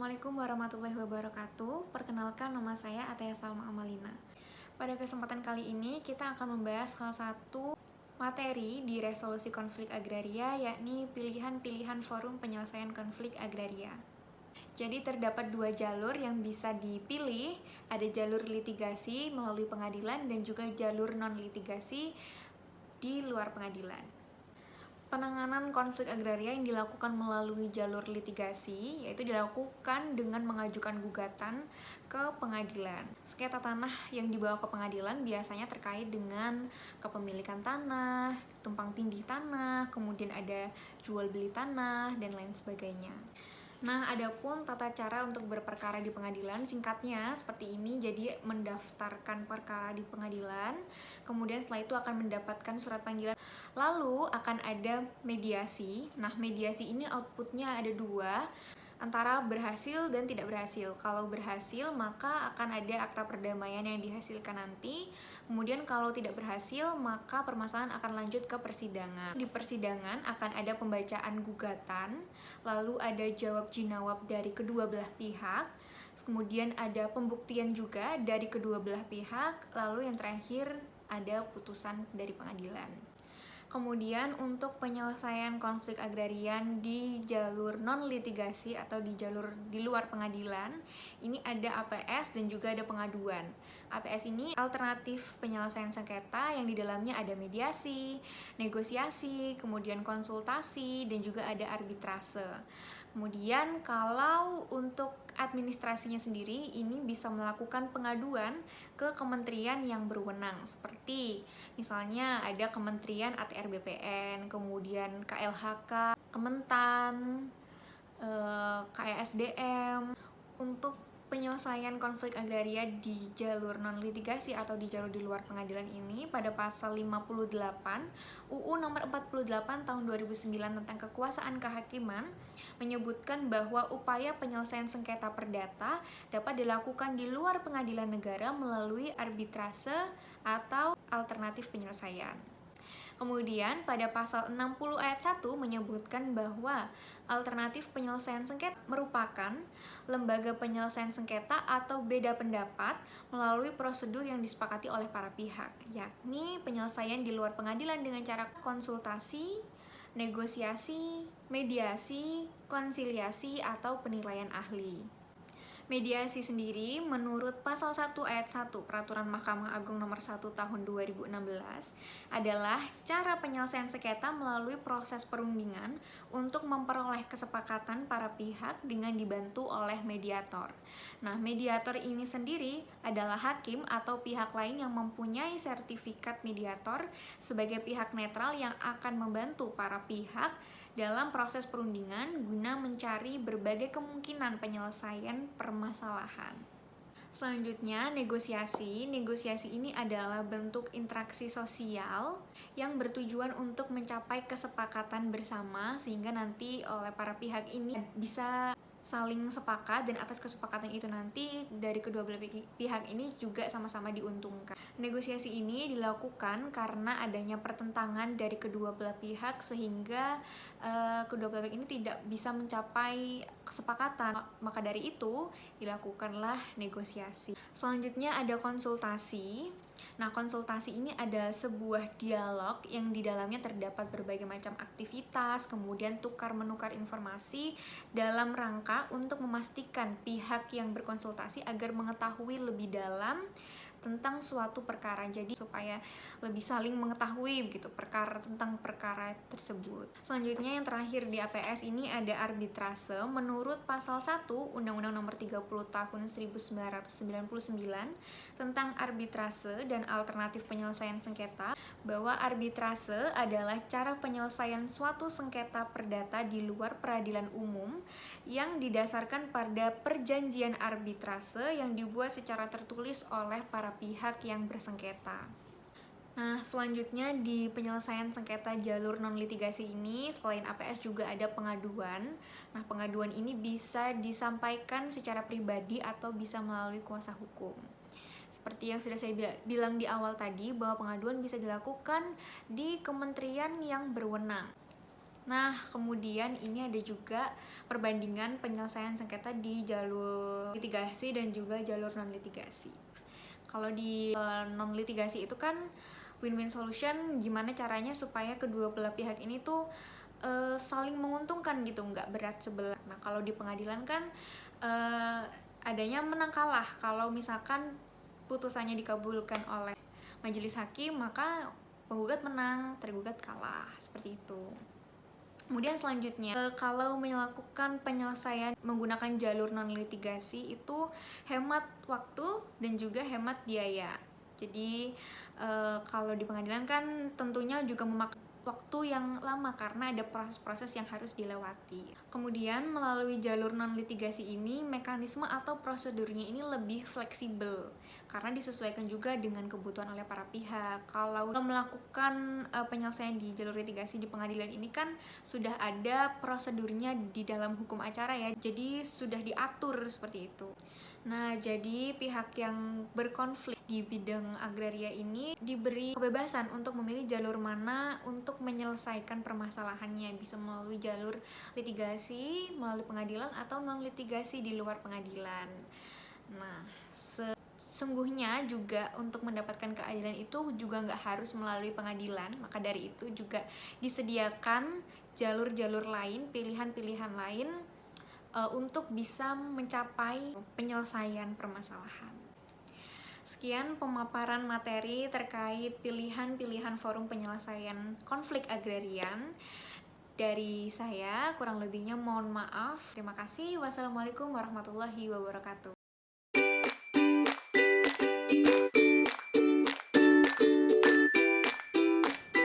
Assalamualaikum warahmatullahi wabarakatuh. Perkenalkan, nama saya Ataya Salma Amalina. Pada kesempatan kali ini kita akan membahas salah satu materi di resolusi konflik agraria, yakni pilihan-pilihan forum penyelesaian konflik agraria. Jadi terdapat dua jalur yang bisa dipilih, ada jalur litigasi melalui pengadilan dan juga jalur non-litigasi di luar pengadilan. Penanganan konflik agraria yang dilakukan melalui jalur litigasi yaitu dilakukan dengan mengajukan gugatan ke pengadilan. Sengketa tanah yang dibawa ke pengadilan biasanya terkait dengan kepemilikan tanah, tumpang tindih tanah, kemudian ada jual beli tanah dan lain sebagainya. Nah, adapun tata cara untuk berperkara di pengadilan singkatnya seperti ini. Jadi mendaftarkan perkara di pengadilan, kemudian setelah itu akan mendapatkan surat panggilan. Lalu akan ada mediasi. Nah, mediasi ini outputnya ada dua, antara berhasil dan tidak berhasil. Kalau berhasil maka akan ada akta perdamaian yang dihasilkan nanti. Kemudian kalau tidak berhasil maka permasalahan akan lanjut ke persidangan. Di persidangan akan ada pembacaan gugatan, lalu ada jawab jinawab dari kedua belah pihak, kemudian ada pembuktian juga dari kedua belah pihak, lalu yang terakhir ada putusan dari pengadilan. Kemudian untuk penyelesaian konflik agrarian di jalur non-litigasi atau di jalur di luar pengadilan, ini ada APS dan juga ada pengaduan. APS ini alternatif penyelesaian sengketa yang di dalamnya ada mediasi, negosiasi, kemudian konsultasi, dan juga ada arbitrase. Kemudian kalau untuk administrasinya sendiri ini bisa melakukan pengaduan ke kementerian yang berwenang, seperti misalnya ada Kementerian ATR BPN, kemudian KLHK, Kementan, KESDM. Untuk penyelesaian konflik agraria di jalur non-litigasi atau di jalur di luar pengadilan ini pada pasal 58 UU nomor 48 tahun 2009 tentang kekuasaan kehakiman menyebutkan bahwa upaya penyelesaian sengketa perdata dapat dilakukan di luar pengadilan negara melalui arbitrase atau alternatif penyelesaian. Kemudian pada pasal 60 ayat 1 menyebutkan bahwa alternatif penyelesaian sengketa merupakan lembaga penyelesaian sengketa atau beda pendapat melalui prosedur yang disepakati oleh para pihak, yakni penyelesaian di luar pengadilan dengan cara konsultasi, negosiasi, mediasi, konsiliasi, atau penilaian ahli. Mediasi sendiri menurut pasal 1 ayat 1 Peraturan Mahkamah Agung nomor 1 tahun 2016 adalah cara penyelesaian sengketa melalui proses perundingan untuk memperoleh kesepakatan para pihak dengan dibantu oleh mediator. Nah, mediator ini sendiri adalah hakim atau pihak lain yang mempunyai sertifikat mediator sebagai pihak netral yang akan membantu para pihak dalam proses perundingan guna mencari berbagai kemungkinan penyelesaian permasalahan. Selanjutnya, negosiasi. Negosiasi ini adalah bentuk interaksi sosial yang bertujuan untuk mencapai kesepakatan bersama sehingga nanti oleh para pihak ini bisa saling sepakat dan atas kesepakatan itu nanti dari kedua belah pihak ini juga sama-sama diuntungkan. Negosiasi ini dilakukan karena adanya pertentangan dari kedua belah pihak sehingga kedua belah pihak ini tidak bisa mencapai kesepakatan. Maka dari itu dilakukanlah negosiasi. Selanjutnya ada konsultasi. Nah, konsultasi ini adalah sebuah dialog yang di dalamnya terdapat berbagai macam aktivitas, kemudian tukar-menukar informasi dalam rangka untuk memastikan pihak yang berkonsultasi agar mengetahui lebih dalam tentang suatu perkara, jadi supaya lebih saling mengetahui begitu tentang perkara tersebut. Selanjutnya yang terakhir di APS ini ada arbitrase. Menurut pasal 1 Undang-Undang Nomor 30 Tahun 1999 tentang arbitrase dan alternatif penyelesaian sengketa, bahwa arbitrase adalah cara penyelesaian suatu sengketa perdata di luar peradilan umum yang didasarkan pada perjanjian arbitrase yang dibuat secara tertulis oleh para pihak yang bersengketa. Nah, selanjutnya di penyelesaian sengketa jalur non-litigasi ini selain APS juga ada pengaduan. Nah, pengaduan ini bisa disampaikan secara pribadi atau bisa melalui kuasa hukum. Seperti yang sudah saya bilang di awal tadi, bahwa pengaduan bisa dilakukan di kementerian yang berwenang. Nah, kemudian ini ada juga perbandingan penyelesaian sengketa di jalur litigasi dan juga jalur non-litigasi. Kalau di non-litigasi itu kan win-win solution, gimana caranya supaya kedua belah pihak ini tuh saling menguntungkan gitu, nggak berat sebelah. Nah, kalau di pengadilan kan adanya menang kalah. Kalau misalkan putusannya dikabulkan oleh majelis hakim, maka penggugat menang, tergugat kalah, seperti itu. Kemudian selanjutnya, kalau melakukan penyelesaian menggunakan jalur non-litigasi itu hemat waktu dan juga hemat biaya. Jadi kalau di pengadilan kan tentunya juga memakan waktu yang lama karena ada proses-proses yang harus dilewati. Kemudian melalui jalur non-litigasi ini, mekanisme atau prosedurnya ini lebih fleksibel karena disesuaikan juga dengan kebutuhan oleh para pihak. Kalau melakukan penyelesaian di jalur litigasi di pengadilan ini kan sudah ada prosedurnya di dalam hukum acara ya, jadi sudah diatur seperti itu. Nah, jadi pihak yang berkonflik di bidang agraria ini diberi kebebasan untuk memilih jalur mana untuk menyelesaikan permasalahannya, bisa melalui jalur litigasi, melalui pengadilan, atau non-litigasi di luar pengadilan. Nah, sesungguhnya juga untuk mendapatkan keadilan itu juga nggak harus melalui pengadilan, maka dari itu juga disediakan jalur-jalur lain, pilihan-pilihan lain untuk bisa mencapai penyelesaian permasalahan. Sekian pemaparan materi terkait pilihan-pilihan forum penyelesaian konflik agrarian dari saya. Kurang lebihnya mohon maaf. Terima kasih. Wassalamualaikum warahmatullahi wabarakatuh.